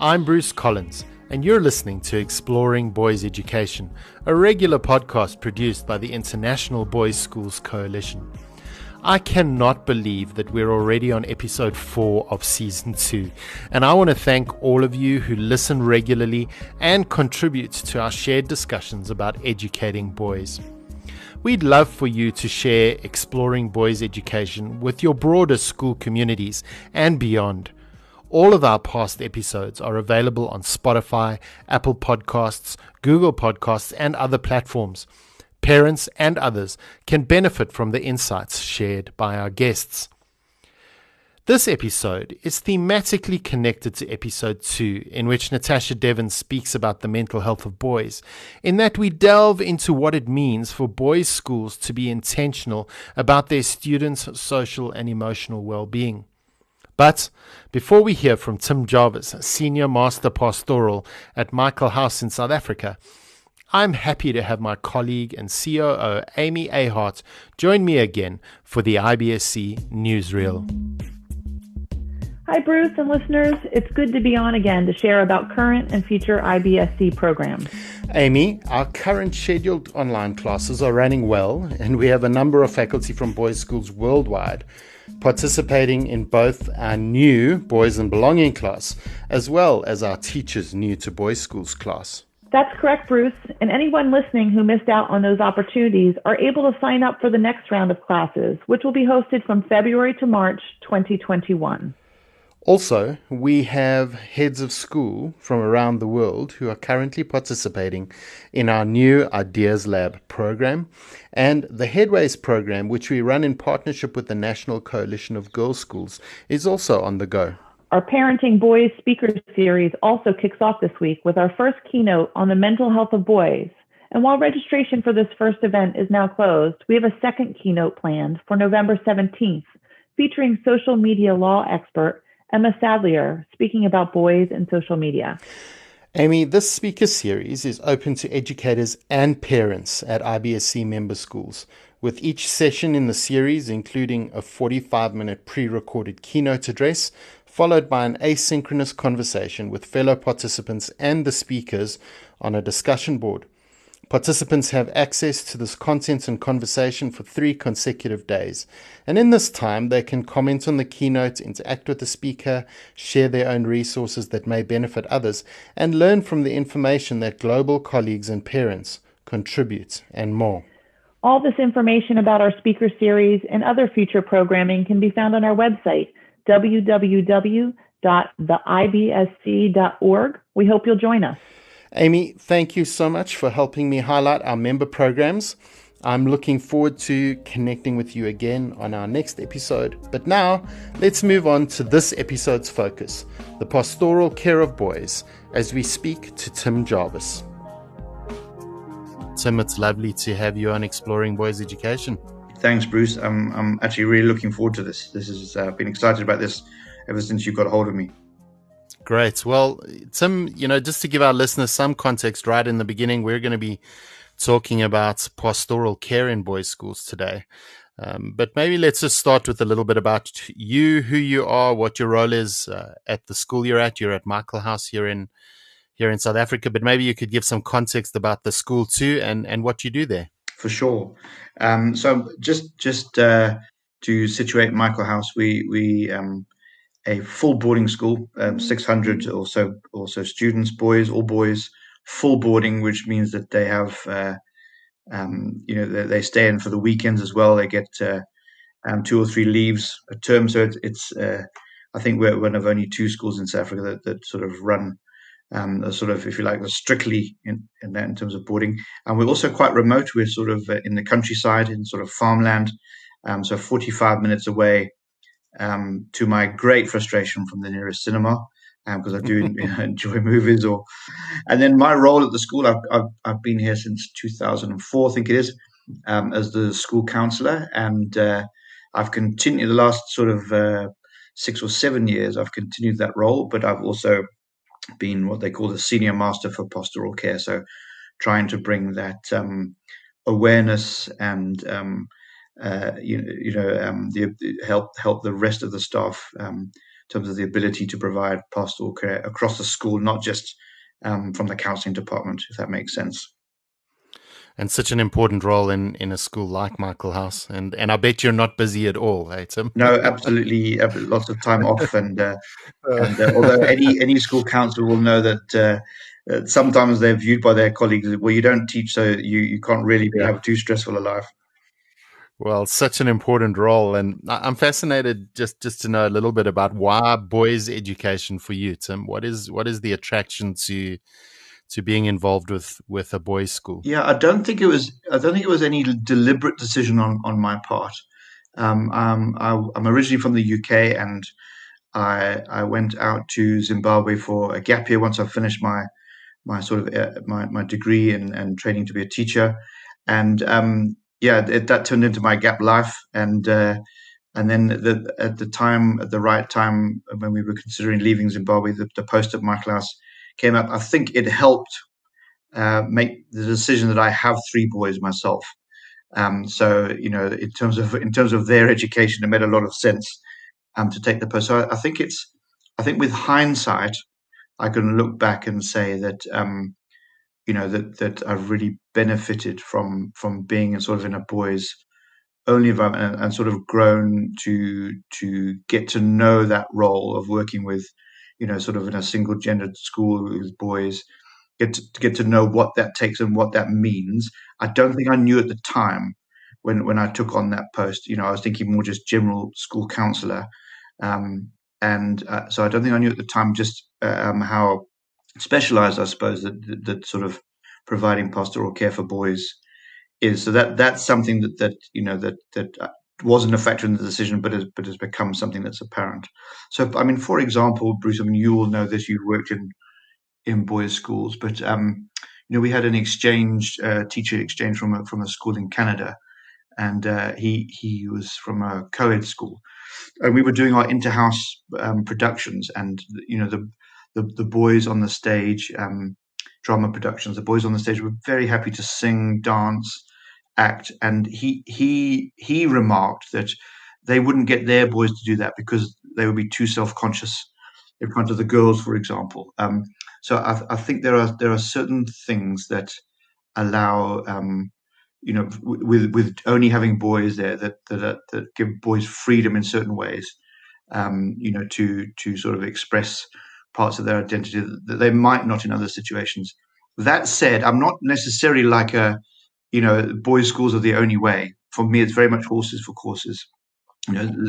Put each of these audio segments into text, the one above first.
I'm Bruce Collins, and you're listening to Exploring Boys Education, a regular podcast produced by the International Boys Schools Coalition. I cannot believe that we're already on episode 4 of season 2, and I want to thank all of you who listen regularly and contribute to our shared discussions about educating boys. We'd love for you to share Exploring Boys Education with your broader school communities and beyond. All of our past episodes are available on Spotify, Apple Podcasts, Google Podcasts, and other platforms. Parents and others can benefit from the insights shared by our guests. This episode is thematically connected to episode 2, in which Natasha Devon speaks about the mental health of boys, in that we delve into what it means for boys' schools to be intentional about their students' social and emotional well-being. But before we hear from Tim Jarvis, Senior Master Pastoral at Michaelhouse in South Africa, I'm happy to have my colleague and COO, Amy Ahart, join me again for the IBSC Newsreel. Hi, Bruce and listeners. It's good to be on again to share about current and future IBSC programs. Amy, our current scheduled online classes are running well, and we have a number of faculty from boys' schools worldwide participating in both our new Boys and Belonging class, as well as our Teachers New to Boys Schools class. That's correct, Bruce. And anyone listening who missed out on those opportunities are able to sign up for the next round of classes, which will be hosted from February to March 2021. Also, we have heads of school from around the world who are currently participating in our new Ideas Lab program and the Headways program, which we run in partnership with the National Coalition of Girls' Schools, is also on the go. Our Parenting Boys speaker series also kicks off this week with our first keynote on the mental health of boys. And while registration for this first event is now closed, we have a second keynote planned for November 17th, featuring social media law expert Emma Sadlier speaking about boys and social media. Amy, this speaker series is open to educators and parents at IBSC member schools, with each session in the series including a 45-minute pre-recorded keynote address, followed by an asynchronous conversation with fellow participants and the speakers on a discussion board. Participants have access to this content and conversation for 3 consecutive days. And in this time, they can comment on the keynote, interact with the speaker, share their own resources that may benefit others, and learn from the information that global colleagues and parents contribute, and more. All this information about our speaker series and other future programming can be found on our website, www.theibsc.org. We hope you'll join us. Amy, thank you so much for helping me highlight our member programs. I'm looking forward to connecting with you again on our next episode. But now, let's move on to this episode's focus, the pastoral care of boys, as we speak to Tim Jarvis. Tim, it's lovely to have you on Exploring Boys Education. Thanks, Bruce. I'm actually really looking forward to this. This is been excited about this ever since you got a hold of me. Great. Well, Tim, just to give our listeners some context right in the beginning, we're going to be talking about pastoral care in boys' schools today. But maybe let's just start with a little bit about you, who you are, what your role is at the school you're at. You're at Michaelhouse here in South Africa, but maybe you could give some context about the school too and what you do there. For sure. So just to situate Michaelhouse, we a full boarding school, 600 or so students, all boys, full boarding, which means that they have, they stay in for the weekends as well. They get 2 or 3 leaves a term. So it's I think we're one of only 2 schools in South Africa that sort of run a sort of, if you like, strictly in terms of boarding. And we're also quite remote. We're sort of in the countryside, in sort of farmland, so 45 minutes away. To my great frustration from the nearest cinema, because I do enjoy movies. And then my role at the school, I've been here since 2004, I think it is, as the school counsellor, and I've continued the last sort of 6 or 7 years. I've continued that role, but I've also been what they call the senior master for pastoral care, so trying to bring that awareness and help the rest of the staff terms of the ability to provide pastoral care across the school, not just from the counselling department, if that makes sense. And such an important role in a school like Michaelhouse. And I bet you're not busy at all, eh, Tim? No, absolutely, lots of time off, and although any school counsellor will know that sometimes they're viewed by their colleagues, well, you don't teach, so you can't really Yeah. have too stressful a life. Well, such an important role, and I'm fascinated just to know a little bit about why boys' education for you, Tim. What is the attraction to being involved with a boys' school? Yeah, I don't think it was any deliberate decision on my part. I'm originally from the UK, and I went out to Zimbabwe for a gap year once I finished my sort of my degree and training to be a teacher, and that turned into my gap life, and then at the right time when we were considering leaving Zimbabwe, the post at Michaelhouse came up. I think it helped make the decision that I have 3 boys myself. So in terms of their education, it made a lot of sense to take the post. So I think with hindsight, I can look back and say that that I've really benefited from being in a boys only environment, and sort of grown to get to know that role of working with sort of in a single gendered school with boys, get to know what that takes and what that means. I don't think I knew at the time when I took on that post. I was thinking more just general school counsellor, and so I don't think I knew at the time just how specialised, I suppose, that sort of providing pastoral care for boys is. So that's something that wasn't a factor in the decision, but has become something that's apparent. So I mean, for example, Bruce, I mean, you all know this. You've worked in boys' schools, but we had an exchange teacher exchange from a school in Canada, and he was from a co-ed school, and we were doing our interhouse productions, and the boys on the stage, drama productions. The boys on the stage were very happy to sing, dance, act, and he remarked that they wouldn't get their boys to do that because they would be too self-conscious in front of the girls, for example. So I think there are certain things that allow with only having boys there that give boys freedom in certain ways, to sort of express parts of their identity that they might not in other situations. That said, I'm not necessarily like boys' schools are the only way. For me, it's very much horses for courses.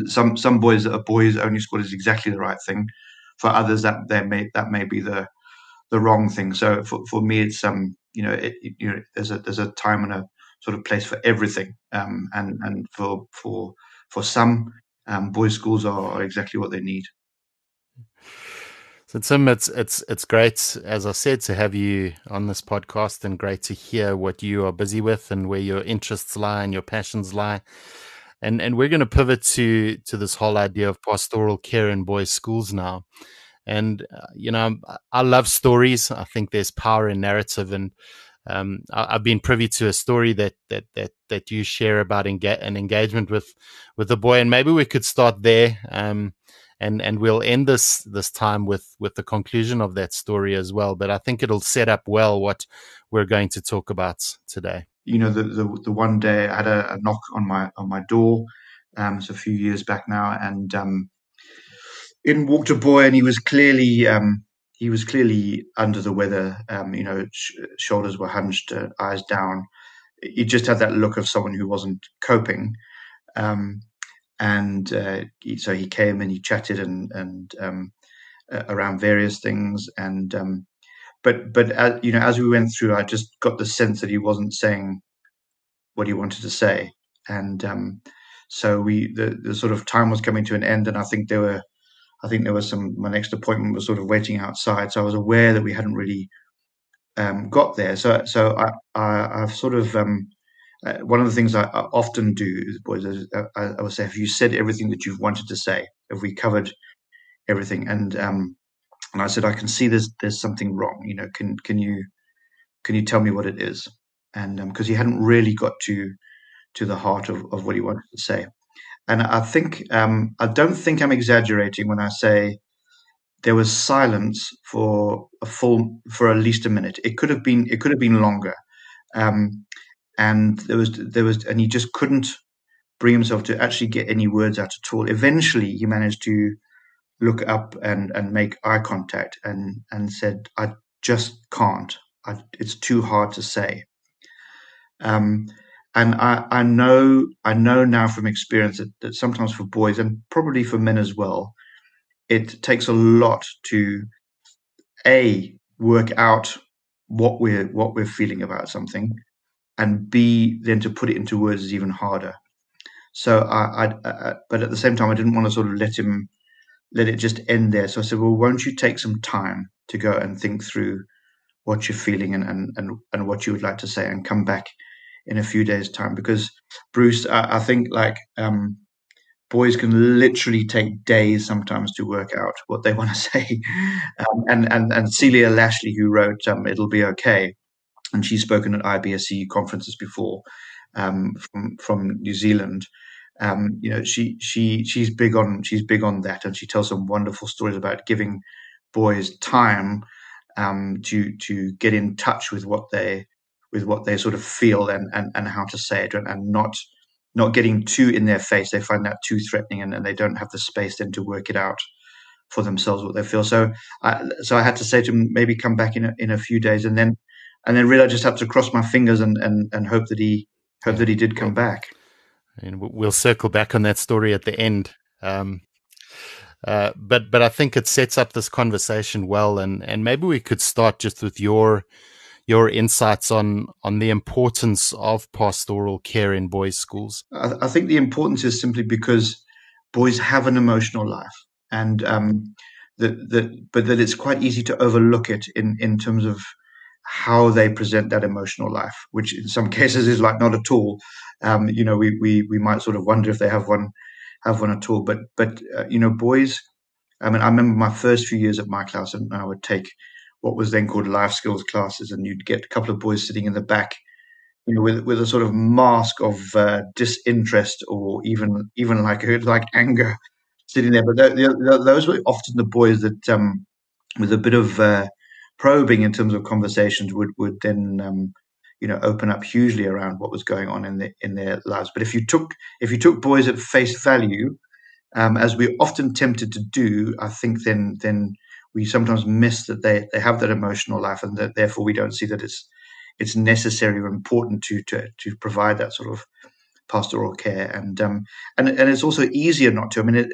Some boys that are boys only school is exactly the right thing. For others, that may be the wrong thing. So for me, it's there's a time and a sort of place for everything. And for some, boys' schools are exactly what they need. So Tim, it's great, as I said, to have you on this podcast, and great to hear what you are busy with and where your interests lie and your passions lie. And we're going to pivot to this whole idea of pastoral care in boys' schools now. And I love stories. I think there's power in narrative, and I've been privy to a story that you share about an engagement with a boy, and maybe we could start there. And we'll end this time with the conclusion of that story as well. But I think it'll set up well what we're going to talk about today. The one day I had a knock on my door. It's a few years back now, and in walked a boy, and he was clearly under the weather. Shoulders were hunched, eyes down. He just had that look of someone who wasn't coping. So he came and he chatted and around various things, and but as we went through, I just got the sense that he wasn't saying what he wanted to say, and so the sort of time was coming to an end, and I think there was my next appointment was sort of waiting outside, so I was aware that we hadn't really got there. So I've sort of one of the things I often do is I would say, have you said everything that you've wanted to say? Have we covered everything? And I said, I can see there's something wrong. Can you tell me what it is? And because he hadn't really got to the heart of what he wanted to say. And I think I don't think I'm exaggerating when I say there was silence for at least a minute. It could have been longer. And and he just couldn't bring himself to actually get any words out at all. Eventually, he managed to look up and make eye contact and said, "I just can't. It's too hard to say." Um, and I know now from experience that sometimes for boys and probably for men as well, it takes a lot to work out what we're feeling about something, and B, then to put it into words is even harder. So but at the same time, I didn't want to sort of let it just end there. So I said, well, won't you take some time to go and think through what you're feeling and what you would like to say, and come back in a few days' time? Because Bruce, I think boys can literally take days sometimes to work out what they want to say. And Celia Lashley, who wrote "It'll Be Okay," and she's spoken at IBSC conferences before, from New Zealand. She's big on that, and she tells some wonderful stories about giving boys time to get in touch with what they sort of feel, and how to say it, and not getting too in their face. They find that too threatening, and they don't have the space then to work it out for themselves what they feel. So I had to say to him, maybe come back in a few days, and then really I just had to cross my fingers and hope that he did come back. And we'll circle back on that story at the end. But I think it sets up this conversation well, and maybe we could start just with your insights on the importance of pastoral care in boys' schools. I think the importance is simply because boys have an emotional life, and but that it's quite easy to overlook it in terms of how they present that emotional life, which in some cases is like not at all. We might sort of wonder if they have one at all. But boys. I mean, I remember my first few years at Michaelhouse, and I would take what was then called life skills classes, and you'd get a couple of boys sitting in the back, with a sort of mask of disinterest, or even like anger, sitting there. But those were often the boys that, with a bit of probing in terms of conversations, would then open up hugely around what was going on in their lives. But if you took boys at face value, as we're often tempted to do, I think then we sometimes miss that they have that emotional life, and that therefore we don't see that it's necessary or important to provide that sort of pastoral care. And it's also easier not to. I mean,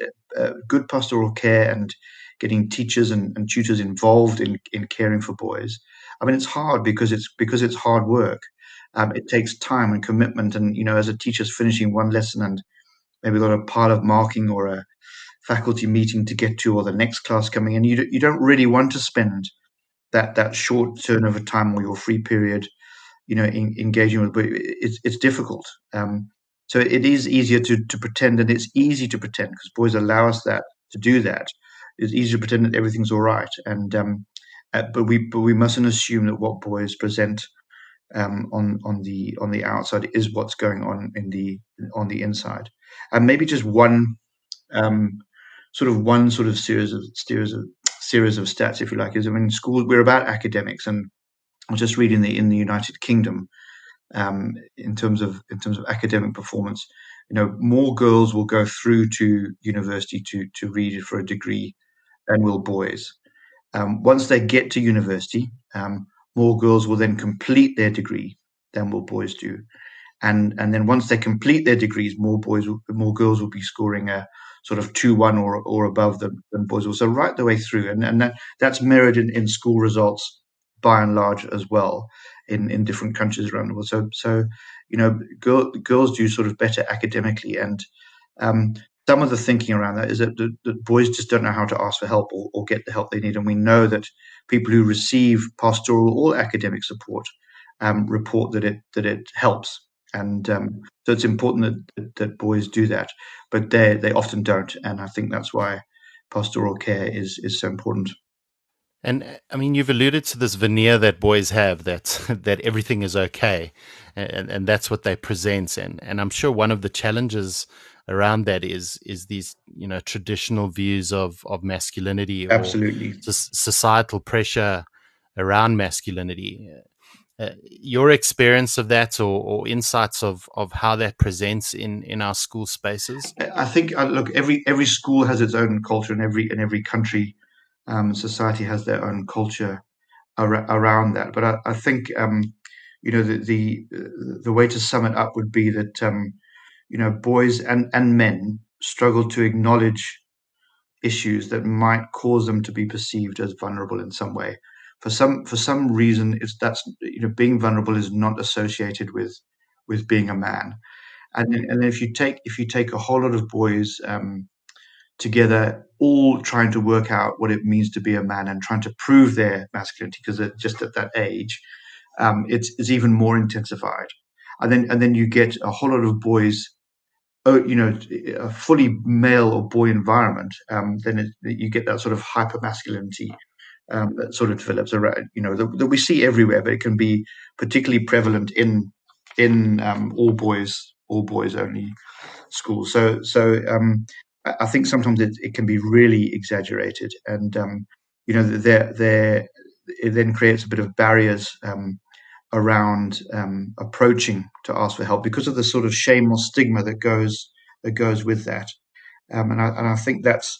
good pastoral care and getting teachers and tutors involved in caring for boys. I mean, it's hard because it's hard work. It takes time and commitment, and as a teacher's finishing one lesson and maybe got a pile of marking or a faculty meeting to get to, or the next class coming in, you don't really want to spend that short turnover time or your free period, engaging with. But it's difficult. So it is easier to pretend, and it's easy to pretend because boys allow us to do that. It's easy to pretend that everything's all right, and but we mustn't assume that what boys present on the outside is what's going on on the inside. And maybe just one sort of series of stats, if you like, is, I mean, schools, we're about academics, and I was just reading in the United Kingdom, in terms of academic performance, more girls will go through to university to read for a degree than will boys. Once they get to university, more girls will then complete their degree than will boys do. And then once they complete their degrees, more girls will be scoring a sort of 2-1 or above than boys will. So right the way through, and that's mirrored in school results by and large as well in different countries around the world. So girls do sort of better academically, and some of the thinking around that is that boys just don't know how to ask for help or get the help they need. And we know that people who receive pastoral or academic support report that it helps. And so it's important that boys do that, but they often don't. And I think that's why pastoral care is so important. And I mean, you've alluded to this veneer that boys have, that everything is okay, and that's what they present. And I'm sure one of the challenges around that is these traditional views of masculinity, or Absolutely. societal pressure around masculinity. Your experience of that, or insights of how that presents in our school spaces? I think look, every school has its own culture, and every country, society has their own culture around that. But I think the way to sum it up would be that boys and men struggle to acknowledge issues that might cause them to be perceived as vulnerable in some way. For some reason, that's being vulnerable is not associated with being a man. And if you take a whole lot of boys together, all trying to work out what it means to be a man and trying to prove their masculinity because they're just at that age, it's even more intensified. And then you get a whole lot of boys, a fully male or boy environment. Then you get that sort of hyper masculinity that sort of develops around, that we see everywhere, but it can be particularly prevalent in all boys only schools. I think sometimes it can be really exaggerated, and there it then creates a bit of barriers around approaching to ask for help because of the sort of shame or stigma that goes with that. And I think that's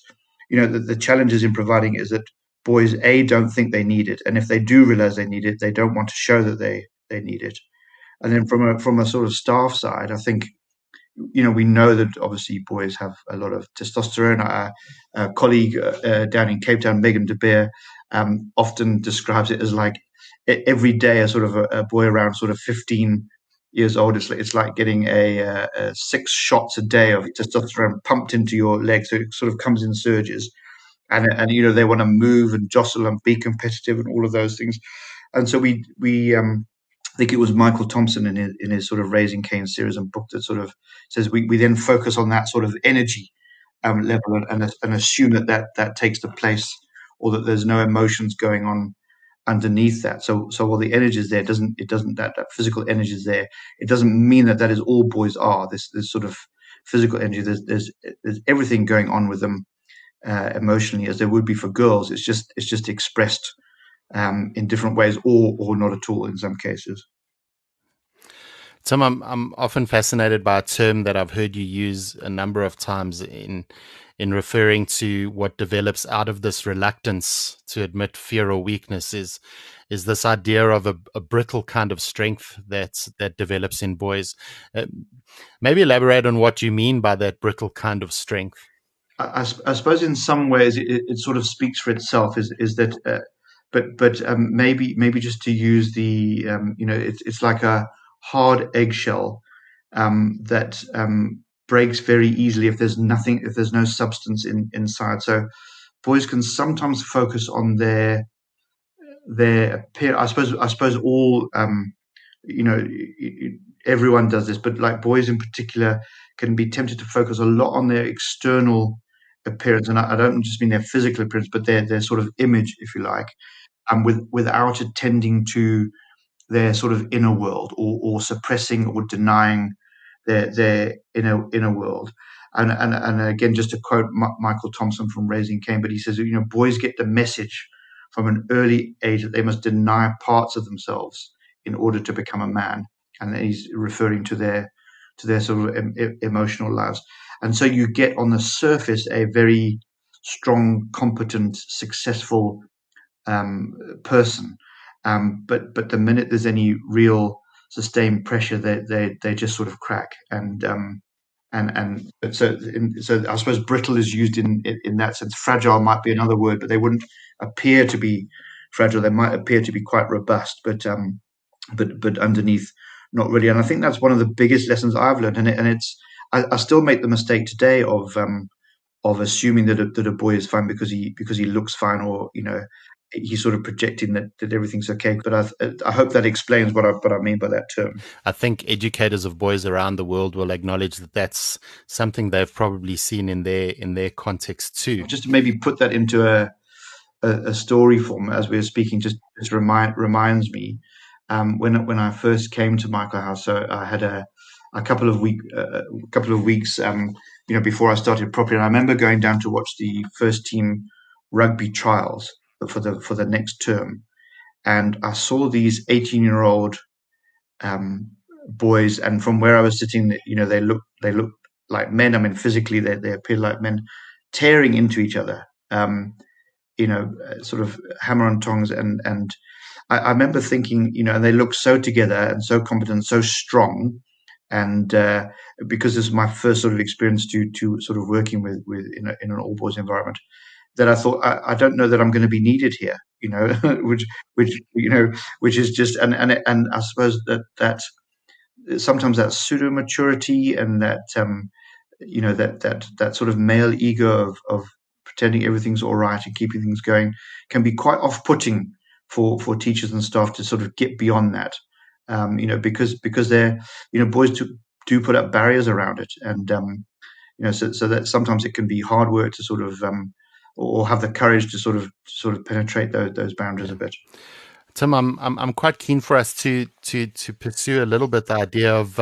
the challenges in providing it is that boys don't think they need it, and if they do realize they need it, they don't want to show that they need it. And then from a sort of staff side, I think we know that obviously boys have a lot of testosterone. A colleague down in Cape Town, Megan de Beer, often describes it as like every day a sort of a boy around sort of 15 years old. It's like getting a 6 shots a day of testosterone pumped into your legs. So it sort of comes in surges, and they want to move and jostle and be competitive and all of those things. And so we I think it was Michael Thompson in his sort of Raising Cain series and book that sort of says we then focus on that sort of energy level and assume that takes the place, or that there's no emotions going on underneath that. So while the energy is there, that physical energy is there. It doesn't mean that is all boys are. This sort of physical energy. There's everything going on with them emotionally as there would be for girls. It's just expressed in different ways, or not at all in some cases. Tom, I'm often fascinated by a term that I've heard you use a number of times in referring to what develops out of this reluctance to admit fear or weakness is this idea of a brittle kind of strength that develops in boys. Maybe elaborate on what you mean by that brittle kind of strength. I suppose in some ways it sort of speaks for itself. Is that, but maybe just to use the it's like a hard eggshell that breaks very easily if there's no substance inside. So boys can sometimes focus on their appearance. I suppose all everyone does this, but like boys in particular can be tempted to focus a lot on their external appearance, and I don't just mean their physical appearance, but their sort of image, if you like, and without attending to their sort of inner world, or suppressing or denying their inner world. And again, just to quote Michael Thompson from Raising Cain, but he says, boys get the message from an early age that they must deny parts of themselves in order to become a man, and he's referring to their sort of emotional lives. And so you get on the surface a very strong, competent, successful person, but the minute there's any real sustained pressure, they just sort of crack. And so I suppose brittle is used in that sense. Fragile might be another word, but they wouldn't appear to be fragile. They might appear to be quite robust, but underneath, not really. And I think that's one of the biggest lessons I've learned. And I still make the mistake today of assuming that a boy is fine because he looks fine, or he's sort of projecting that everything's okay. But I hope that explains what I mean by that term. I think educators of boys around the world will acknowledge that that's something they've probably seen in their context too. Just to maybe put that into a story form as we were speaking, just reminds me when I first came to Michaelhouse. So I had a couple of weeks before I started properly. And I remember going down to watch the first team rugby trials for the next term, and I saw these 18-year-old boys, and from where I was sitting, they looked like men. I mean, physically they appeared like men, tearing into each other. Sort of hammer on tongs, and I remember thinking, and they looked so together and so competent, so strong, and because this is my first sort of experience to sort of working with in an all boys environment, that I thought I don't know that I'm going to be needed here, which is just and I suppose that sometimes that pseudo maturity and that that sort of male ego of pretending everything's all right and keeping things going can be quite off-putting for teachers and staff to sort of get beyond that, because they're boys do put up barriers around it, and so that sometimes it can be hard work to sort of or have the courage to sort of penetrate those boundaries a bit. Tim, I'm quite keen for us to pursue a little bit the idea of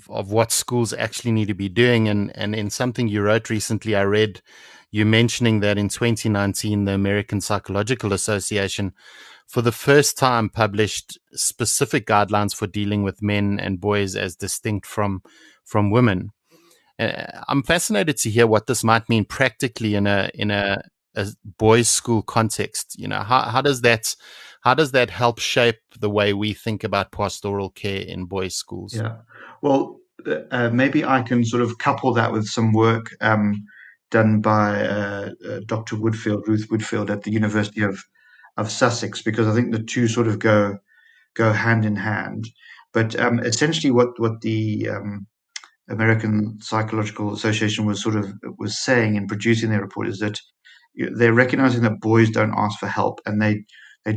what schools actually need to be doing, and in something you wrote recently, I read you mentioning that in 2019 the American Psychological Association for the first time published specific guidelines for dealing with men and boys as distinct from women. I'm fascinated to hear what this might mean practically in a boys' school context. How does that help shape the way we think about pastoral care in boys' schools? Yeah, well, maybe I can sort of couple that with some work done by Dr. Ruth Woodfield at the University of Sussex, because I think the two sort of go hand in hand. But essentially, what the American Psychological Association was saying in producing their report is that they're recognizing that boys don't ask for help, and they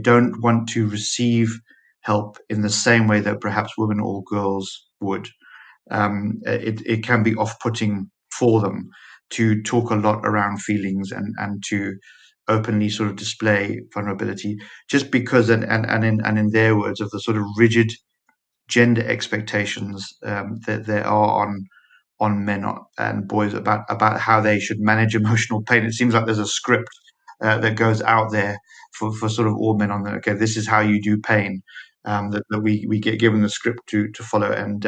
don't want to receive help in the same way that perhaps women or girls would. It can be off-putting for them to talk a lot around feelings and to openly sort of display vulnerability, just because and in their words, of the sort of rigid gender expectations that there are on men and boys about how they should manage emotional pain. It seems like there's a script that goes out there for sort of all men on okay, this is how you do pain, that we get given the script to follow, and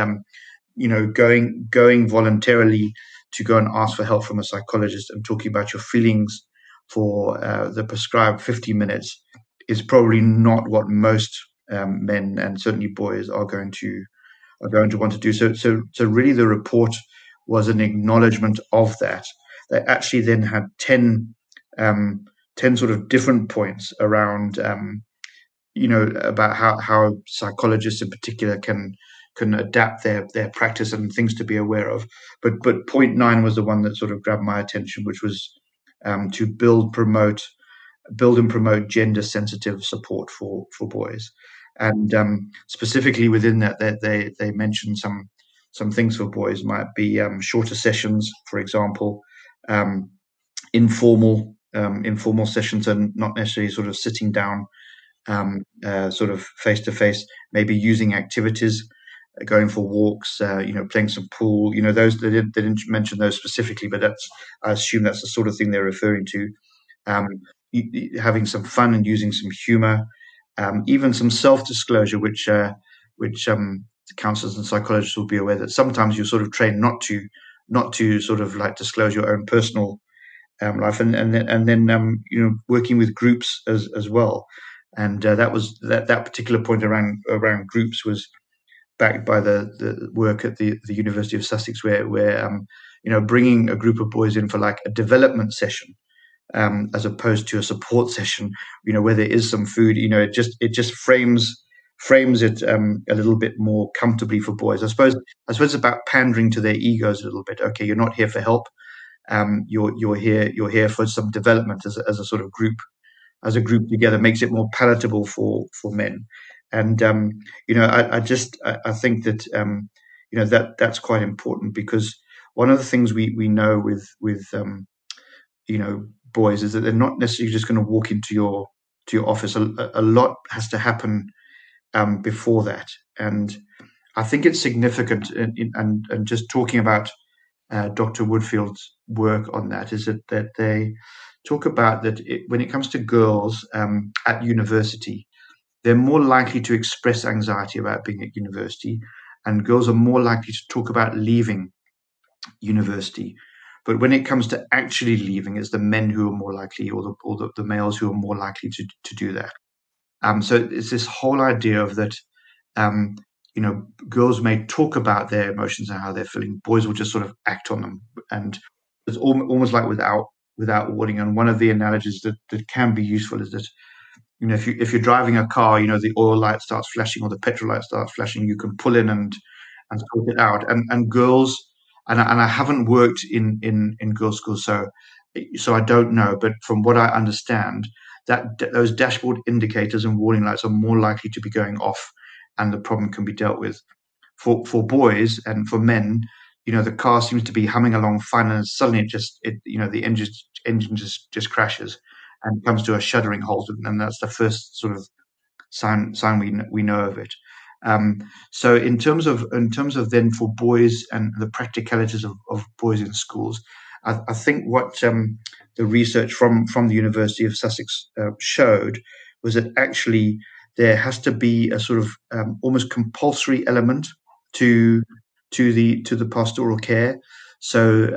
going voluntarily to go and ask for help from a psychologist and talking about your feelings for the prescribed 50 minutes is probably not what most men and certainly boys are going to want to do. So really the report was an acknowledgement of that. They actually then had 10 sort of different points around about how psychologists in particular can adapt their practice and things to be aware of. But point 9 was the one that sort of grabbed my attention, which was to build and promote gender sensitive support for boys. And specifically within that, they mentioned some things for boys might be shorter sessions, for example, informal sessions, and not necessarily sort of sitting down sort of face to face, maybe using activities, going for walks, playing some pool. Those they didn't mention those specifically, but I assume that's the sort of thing they're referring to. Having some fun and using some humor, even some self-disclosure, which counselors and psychologists will be aware that sometimes you're sort of trained not to sort of like disclose your own personal life, and then working with groups as well. And that was that particular point around groups was backed by the work at the University of Sussex, where bringing a group of boys in for like a development session, as opposed to a support session, where there is some food, it just frames it a little bit more comfortably for boys. I suppose it's about pandering to their egos a little bit. Okay, you're not here for help. You're here for some development as a sort of group, together, makes it more palatable for men. And I think that that's quite important, because one of the things we know with boys is that they're not necessarily just going to walk into your office. A lot has to happen before that, and I think it's significant. And just talking about Dr. Woodfield's work on that is that they talk about that when it comes to girls at university, they're more likely to express anxiety about being at university, and girls are more likely to talk about leaving university. But when it comes to actually leaving, it's the men who are more likely, or the males who are more likely to do that. So it's this whole idea of that, girls may talk about their emotions and how they're feeling. Boys will just sort of act on them, and it's almost like without warning. And one of the analogies that can be useful is that, if you're driving a car, the oil light starts flashing or the petrol light starts flashing, you can pull in and sort it out. And girls, and I haven't worked in girls' schools, so I don't know. But from what I understand, that those dashboard indicators and warning lights are more likely to be going off, and the problem can be dealt with. For boys and for men, the car seems to be humming along fine, and suddenly the engine just crashes and comes to a shuddering halt, and that's the first sort of sign we know of it. So in terms of then for boys and the practicalities of boys in schools, I think what the research from the University of Sussex showed was that actually there has to be a sort of almost compulsory element to the pastoral care. So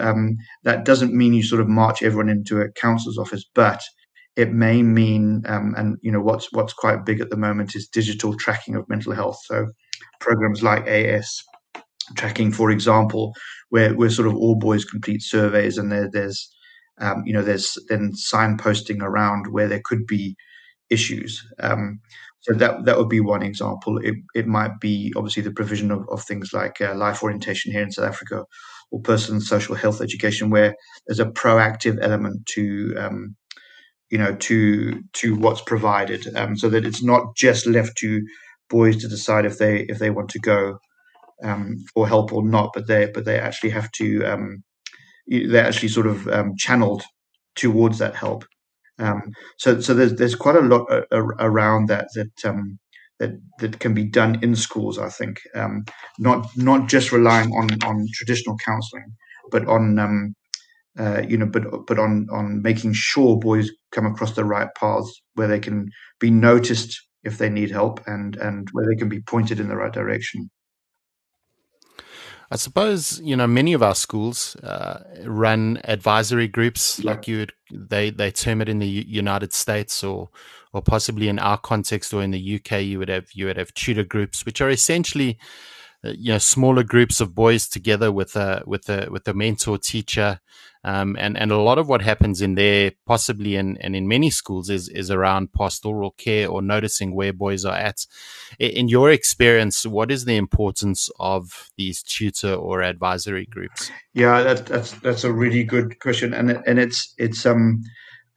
that doesn't mean you sort of march everyone into a counsellor's office, but it may mean, and what's quite big at the moment is digital tracking of mental health. So programs like AS tracking, for example, where sort of all boys complete surveys, and there's then signposting around where there could be issues. So that would be one example. It might be obviously the provision of things like life orientation here in South Africa, or personal and social health education, where there's a proactive element to what's provided, so that it's not just left to boys to decide if they want to go for help or not, but they actually have to they're actually sort of channeled towards that help. So there's quite a lot around that can be done in schools, I think, not just relying on traditional counselling, but on but on making sure boys come across the right paths where they can be noticed if they need help, and where they can be pointed in the right direction. I suppose, many of our schools run advisory groups, like they term it in the United States, or possibly in our context, or in the UK, you would have tutor groups, which are essentially smaller groups of boys together with a mentor teacher, and a lot of what happens in there, possibly and in many schools, is around pastoral care, or noticing where boys are at. In your experience, what is the importance of these tutor or advisory groups? Yeah, that's a really good question, and it's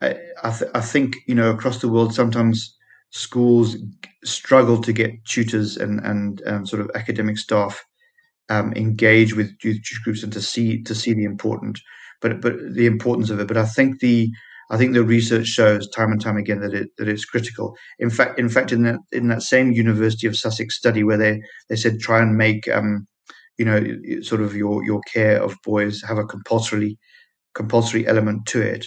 I think across the world sometimes schools struggle to get tutors and sort of academic staff engage with youth groups, and to see the importance of it. But I think the research shows time and time again that it's critical. In fact, in that same University of Sussex study, where they said try and make sort of your care of boys have a compulsory element to it.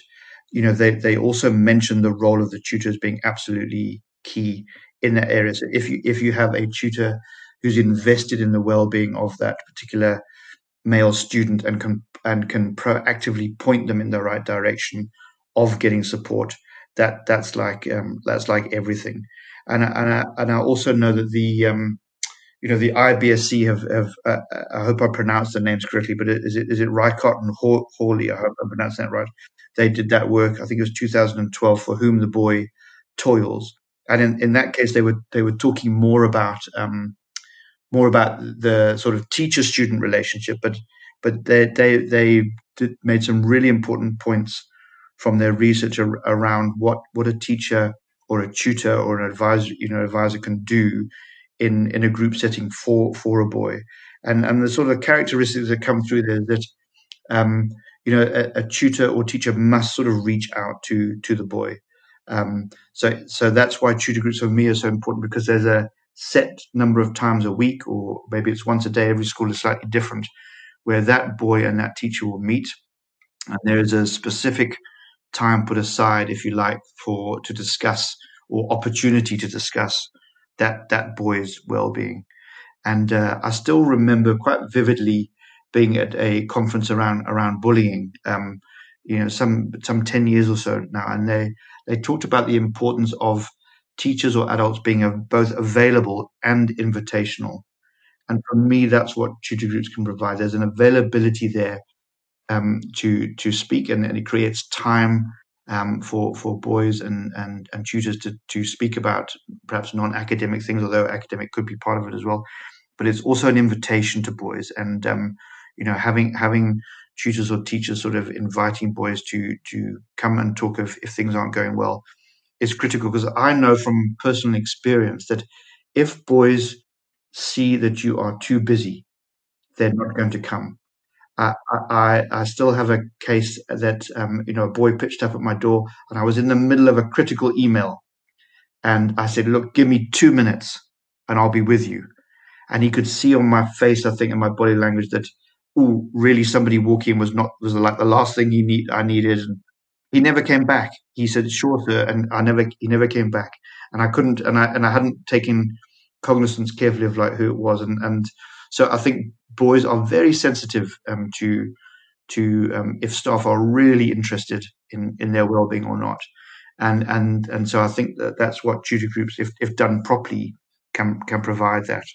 They also mention the role of the tutor as being absolutely key in that area. So if you have a tutor who's invested in the well-being of that particular male student, and can proactively point them in the right direction of getting support, that's like everything. And I also know that the IBSC have I hope I pronounced the names correctly, but is it Reichert and Hawley? I hope I'm pronouncing that right. They did that work, I think it was 2012, For Whom the Boy Toils, and in that case they were talking more about the sort of teacher-student relationship, but they made some really important points from their research around what a teacher or a tutor or an advisor can do in a group setting for a boy, and the sort of characteristics that come through there, that a tutor or teacher must sort of reach out to the boy. So that's why tutor groups for me are so important, because there's a set number of times a week, or maybe it's once a day. Every school is slightly different, where that boy and that teacher will meet, and there is a specific time put aside, if you like, to discuss, or opportunity to discuss that boy's well-being. And I still remember quite vividly being at a conference around bullying, some 10 years or so now, and they talked about the importance of teachers or adults being both available and invitational. And for me, that's what tutor groups can provide. There's an availability there to speak, and it creates time for boys and tutors to speak about perhaps non-academic things, although academic could be part of it as well. But it's also an invitation to boys, and having tutors or teachers sort of inviting boys to come and talk if things aren't going well is critical, because I know from personal experience that if boys see that you are too busy, they're not going to come. I still have a case that a boy pitched up at my door, and I was in the middle of a critical email, and I said, "Look, give me 2 minutes, and I'll be with you." And he could see on my face, I think, in my body language that, really somebody walking was like the last thing I needed. And he never came back. He said, "Sure, sir," and he never came back. And I couldn't, and I hadn't taken cognizance carefully of like who it was, and so I think boys are very sensitive to if staff are really interested in their well-being or not, and so I think that's what tutor groups, if done properly, can provide that.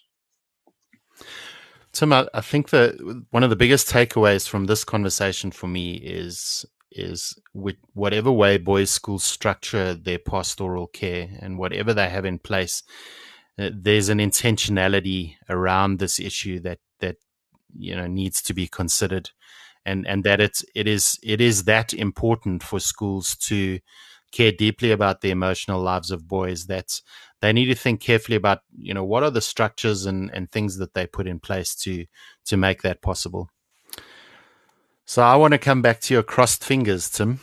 Tim, I think that one of the biggest takeaways from this conversation for me is with whatever way boys' schools structure their pastoral care and whatever they have in place, there's an intentionality around this issue that needs to be considered, and that it is that important for schools to care deeply about the emotional lives of boys, that they need to think carefully about, what are the structures and things that they put in place to make that possible. So I want to come back to your crossed fingers, Tim.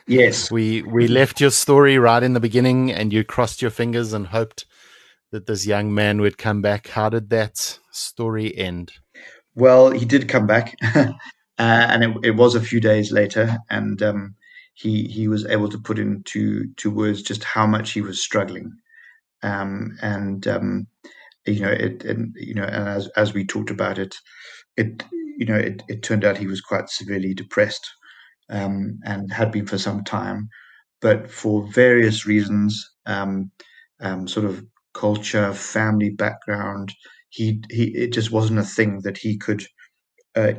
Yes. We left your story right in the beginning, and you crossed your fingers and hoped that this young man would come back. How did that story end? Well, he did come back, and it was a few days later, and he was able to put into words just how much he was struggling, and as we talked about it turned out he was quite severely depressed, and had been for some time, but for various reasons, sort of culture, family background, it just wasn't a thing that he could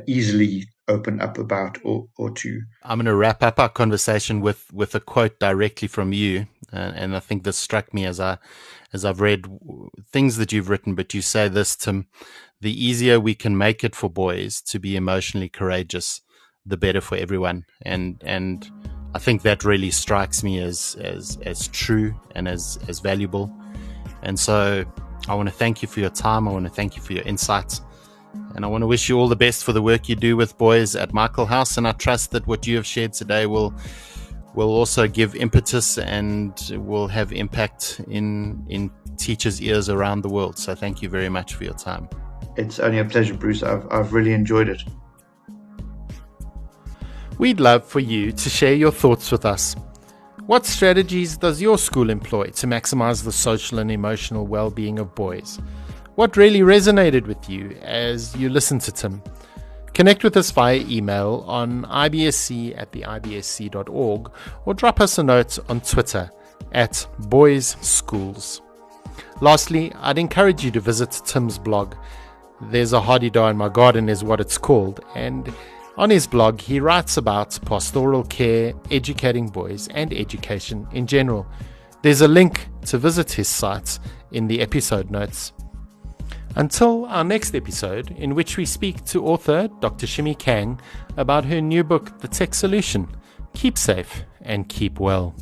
easily open up about or to. I'm going to wrap up our conversation with a quote directly from you, and I think this struck me as I've read things that you've written. But you say this, Tim: the easier we can make it for boys to be emotionally courageous, the better for everyone. And I think that really strikes me as true and as valuable. And so I want to thank you for your time. I want to thank you for your insights. And I want to wish you all the best for the work you do with boys at Michaelhouse. And I trust that what you have shared today will also give impetus and will have impact in teachers' ears around the world. So thank you very much for your time. It's only a pleasure, Bruce. I've really enjoyed it. We'd love for you to share your thoughts with us. What strategies does your school employ to maximize the social and emotional well-being of boys? What really resonated with you as you listened to Tim? Connect with us via email on IBSC@theibsc.org, or drop us a note on Twitter @boysschools. Lastly, I'd encourage you to visit Tim's blog. There's a Hardy-Dar in My Garden is what it's called, and on his blog he writes about pastoral care, educating boys, and education in general. There's a link to visit his site in the episode notes. Until our next episode, in which we speak to author Dr. Shimi Kang about her new book, The Tech Solution, keep safe and keep well.